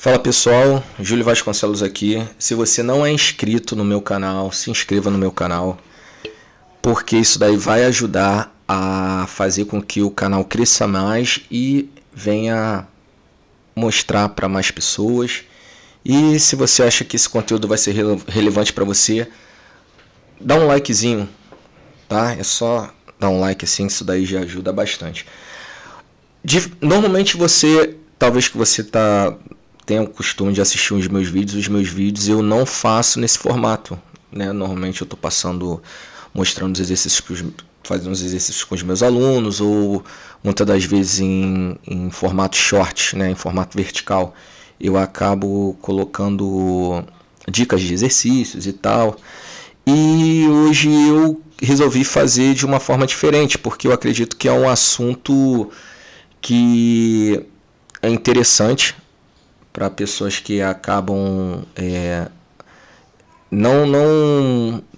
Fala pessoal, Júlio Vasconcelos aqui. Se você não é inscrito no meu canal, se inscreva no meu canal, porque isso daí vai ajudar a fazer com que o canal cresça mais e venha mostrar para mais pessoas. E se você acha que esse conteúdo vai ser relevante para você, dá um likezinho, tá? É só dar um like assim, isso daí já ajuda bastante. Normalmente talvez que você tenha o costume de assistir os meus vídeos eu não faço nesse formato, né? Normalmente eu estou mostrando os exercícios, fazendo os exercícios com os meus alunos, ou muitas das vezes em formato short, né? Em formato vertical. Eu acabo colocando dicas de exercícios e tal. E hoje eu resolvi fazer de uma forma diferente, porque eu acredito que é um assunto que é interessante para pessoas que acabam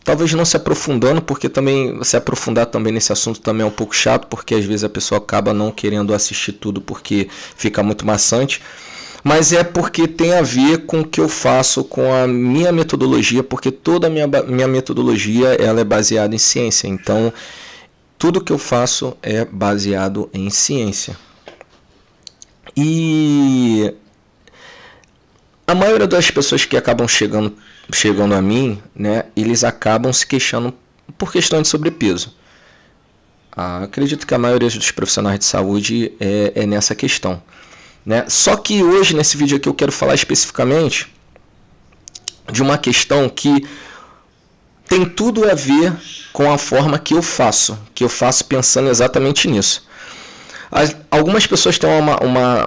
talvez não se aprofundando, porque também se aprofundar também nesse assunto também é um pouco chato, porque às vezes a pessoa acaba não querendo assistir tudo porque fica muito maçante. Mas é porque tem a ver com o que eu faço, com a minha metodologia, porque toda a minha metodologia ela é baseada em ciência. Então, tudo que eu faço é baseado em ciência. E a maioria das pessoas que acabam chegando a mim, né, eles acabam se queixando por questão de sobrepeso. Acredito que a maioria dos profissionais de saúde é nessa questão, né? Só que hoje, nesse vídeo aqui, eu quero falar especificamente de uma questão que tem tudo a ver com a forma que eu faço pensando exatamente nisso. Algumas pessoas têm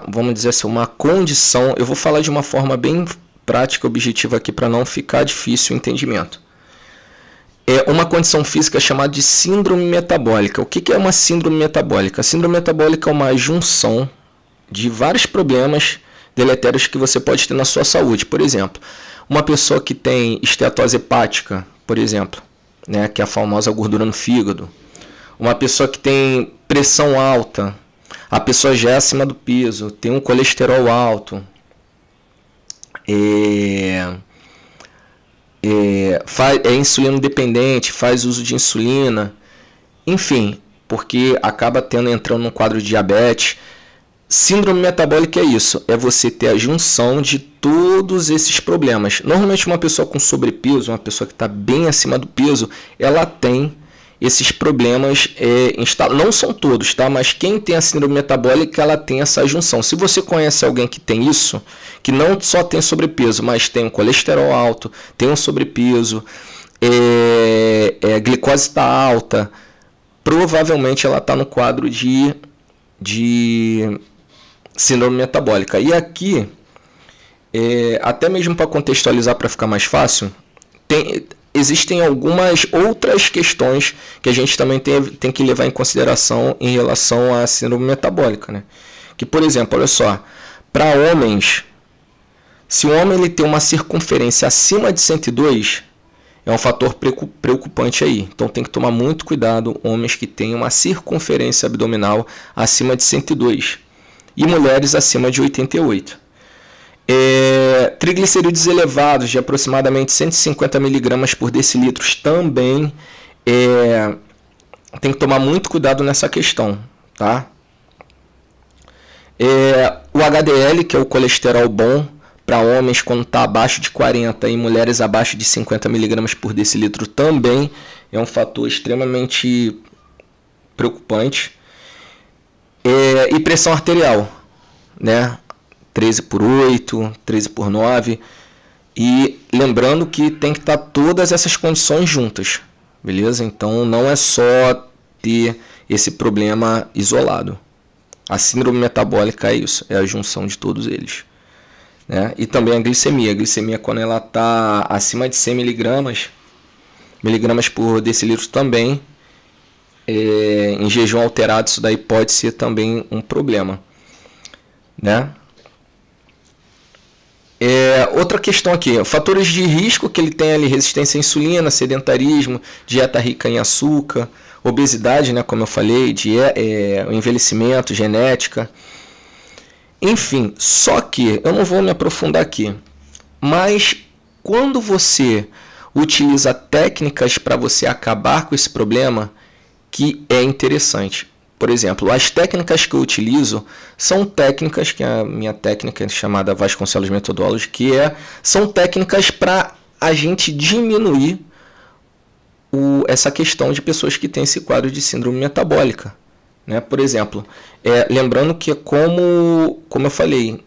vamos dizer assim, uma condição, eu vou falar de uma forma bem prática, objetiva aqui, para não ficar difícil o entendimento. É uma condição física chamada de síndrome metabólica. O que é uma síndrome metabólica? A síndrome metabólica é uma junção de vários problemas deletérios que você pode ter na sua saúde. Por exemplo, uma pessoa que tem esteatose hepática, por exemplo, né, que é a famosa gordura no fígado. Uma pessoa que tem pressão alta, a pessoa já é acima do peso, tem um colesterol alto, é insulino dependente, faz uso de insulina, enfim, porque acaba entrando num quadro de diabetes. Síndrome metabólica é isso, é você ter a junção de todos esses problemas. Normalmente uma pessoa com sobrepeso, uma pessoa que está bem acima do peso, ela tem esses problemas, não são todos, tá? Mas quem tem a síndrome metabólica, ela tem essa junção. Se você conhece alguém que tem isso, que não só tem sobrepeso, mas tem um colesterol alto, tem um sobrepeso, a glicose está alta, provavelmente ela está no quadro de síndrome metabólica. E aqui, até mesmo para contextualizar, para ficar mais fácil, existem algumas outras questões que a gente também tem que levar em consideração em relação à síndrome metabólica, né? Que, por exemplo, olha só, para homens, se o homem ele tem uma circunferência acima de 102, é um fator preocupante aí. Então tem que tomar muito cuidado homens que têm uma circunferência abdominal acima de 102 e mulheres acima de 88. Triglicerídeos elevados de aproximadamente 150 mg por decilitro também tem que tomar muito cuidado nessa questão, tá? O HDL, que é o colesterol bom para homens quando está abaixo de 40 e mulheres abaixo de 50 mg por decilitro também é um fator extremamente preocupante. E pressão arterial, né? 13/8, 13/9, e lembrando que tem que estar todas essas condições juntas, beleza? Então não é só ter esse problema isolado. A síndrome metabólica é isso, é a junção de todos eles, né? E também a glicemia quando ela está acima de 100 miligramas por decilitro também, em jejum alterado, isso daí pode ser também um problema, né? Outra questão aqui, fatores de risco que ele tem ali: resistência à insulina, sedentarismo, dieta rica em açúcar, obesidade, né, como eu falei, envelhecimento, genética. Enfim, só que eu não vou me aprofundar aqui, mas quando você utiliza técnicas para você acabar com esse problema, que é interessante. Por exemplo, as técnicas que eu utilizo são técnicas, que é a minha técnica chamada Vasconcelos Methodology, são técnicas para a gente diminuir essa questão de pessoas que têm esse quadro de síndrome metabólica. Né? Por exemplo, lembrando que, como eu falei,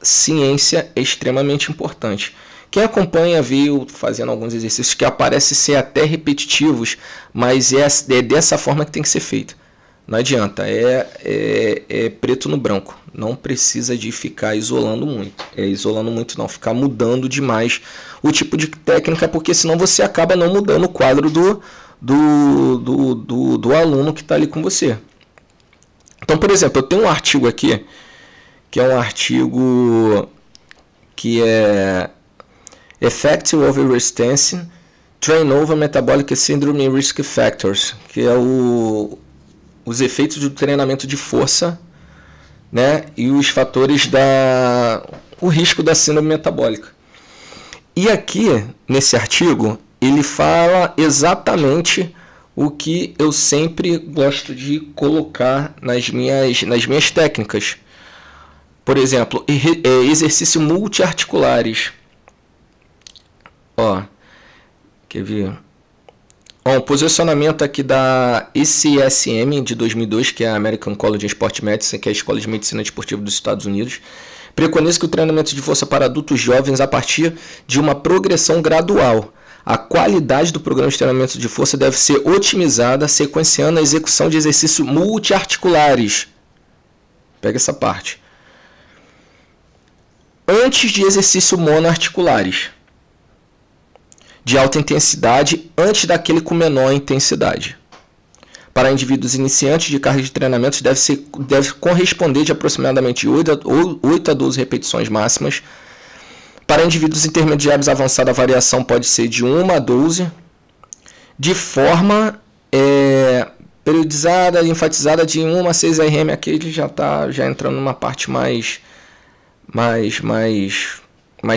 ciência é extremamente importante. Quem acompanha viu fazendo alguns exercícios que parecem ser até repetitivos, mas é dessa forma que tem que ser feito. Não adianta, é preto no branco. Não precisa de ficar isolando muito. Isolando muito não, ficar mudando demais o tipo de técnica, porque senão você acaba não mudando o quadro do aluno que está ali com você. Então, por exemplo, eu tenho um artigo aqui, que é um artigo que é Effective Over Resistance, Train Over Metabolic Syndrome Risk Factors, que é os efeitos do treinamento de força, né, e os fatores o risco da síndrome metabólica. E aqui, nesse artigo, ele fala exatamente o que eu sempre gosto de colocar nas minhas técnicas. Por exemplo, exercícios multiarticulares. Ó, quer ver? Ó, o posicionamento aqui da ECSM de 2002, que é a American College of Sport Medicine, que é a Escola de Medicina Desportiva dos Estados Unidos, preconiza que o treinamento de força para adultos jovens a partir de uma progressão gradual. A qualidade do programa de treinamento de força deve ser otimizada, sequenciando a execução de exercícios multiarticulares. Pega essa parte. Antes de exercícios monoarticulares. De alta intensidade, antes daquele com menor intensidade. Para indivíduos iniciantes de carga de treinamento, deve corresponder de aproximadamente 8 a 12 repetições máximas. Para indivíduos intermediários avançada, a variação pode ser de 1 a 12, de forma periodizada e enfatizada de 1 a 6 RM. Aqui ele já está entrando numa parte mais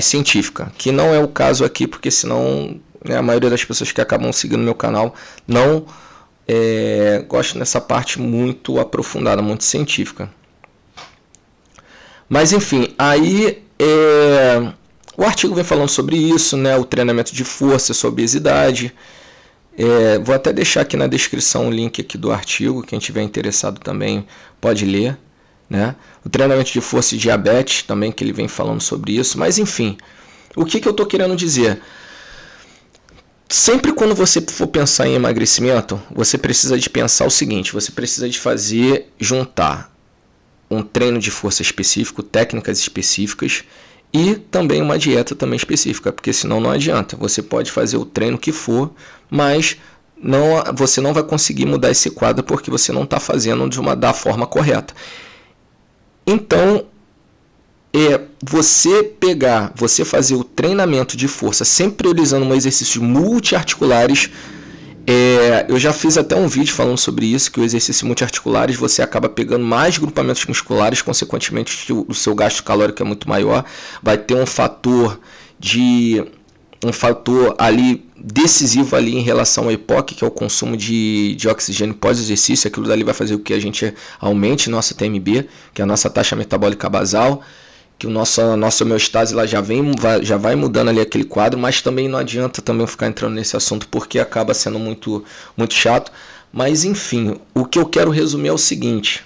científica, que não é o caso aqui, porque senão, né, a maioria das pessoas que acabam seguindo meu canal não gosta dessa parte muito aprofundada, muito científica. Mas enfim, aí o artigo vem falando sobre isso, né, o treinamento de força, sobre obesidade. Vou até deixar aqui na descrição o link aqui do artigo, quem tiver interessado também pode ler. Né? O treinamento de força e diabetes também, que ele vem falando sobre isso. Mas enfim, o que eu estou querendo dizer? Sempre quando você for pensar em emagrecimento, você precisa de pensar o seguinte: você precisa de juntar um treino de força específico, técnicas específicas e também uma dieta também específica, porque senão não adianta. Você pode fazer o treino que for, mas você não vai conseguir mudar esse quadro porque você não está fazendo da forma correta. Então, você fazer o treinamento de força sempre priorizando um exercícios multiarticulares. Eu já fiz até um vídeo falando sobre isso, que o exercício multiarticulares você acaba pegando mais grupamentos musculares, consequentemente o seu gasto calórico é muito maior. Vai ter um fator ali decisivo ali em relação ao EPOC, que é o consumo de oxigênio pós-exercício. Aquilo dali vai fazer com que a gente aumente nossa TMB, que é a nossa taxa metabólica basal, que o nossa homeostase lá já vai mudando ali aquele quadro, mas também não adianta também ficar entrando nesse assunto porque acaba sendo muito, muito chato. Mas enfim, o que eu quero resumir é o seguinte: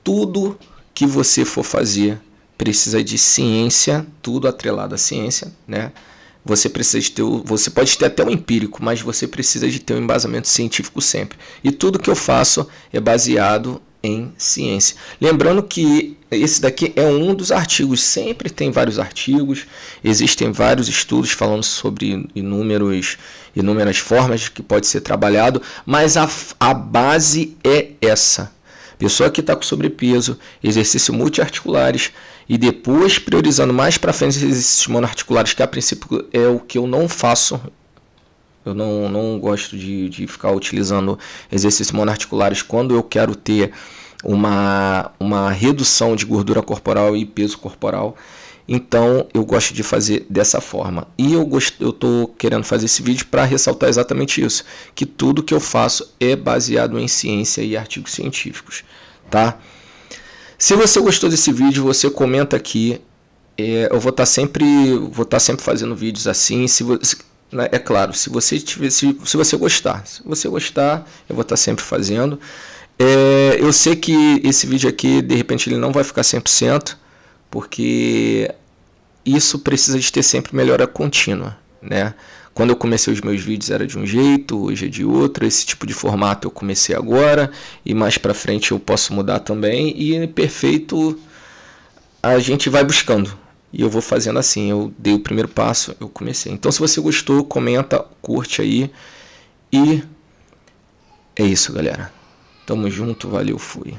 tudo que você for fazer precisa de ciência, tudo atrelado à ciência, né? Você pode ter até um empírico, mas você precisa de ter um embasamento científico sempre. E tudo que eu faço é baseado em ciência. Lembrando que esse daqui é um dos artigos, sempre tem vários artigos, existem vários estudos falando sobre inúmeras formas que pode ser trabalhado, mas a base é essa. Pessoa que está com sobrepeso, exercícios multiarticulares e depois priorizando mais para frente exercícios monoarticulares, que a princípio é o que eu não faço. Eu não gosto de ficar utilizando exercícios monoarticulares quando eu quero ter uma redução de gordura corporal e peso corporal. Então eu gosto de fazer dessa forma. E eu estou querendo fazer esse vídeo para ressaltar exatamente isso, que tudo que eu faço é baseado em ciência e artigos científicos, tá? Se você gostou desse vídeo, você comenta aqui. Eu vou estar sempre fazendo vídeos assim. É claro, se você gostar, eu vou estar sempre fazendo. Eu sei que esse vídeo aqui, de repente, ele não vai ficar 100%, porque isso precisa de ter sempre melhora contínua, né? Quando eu comecei os meus vídeos era de um jeito, hoje é de outro. Esse tipo de formato eu comecei agora e mais pra frente eu posso mudar também. E perfeito a gente vai buscando. E eu vou fazendo assim, eu dei o primeiro passo, eu comecei. Então se você gostou, comenta, curte aí. E é isso, galera. Tamo junto, valeu, fui.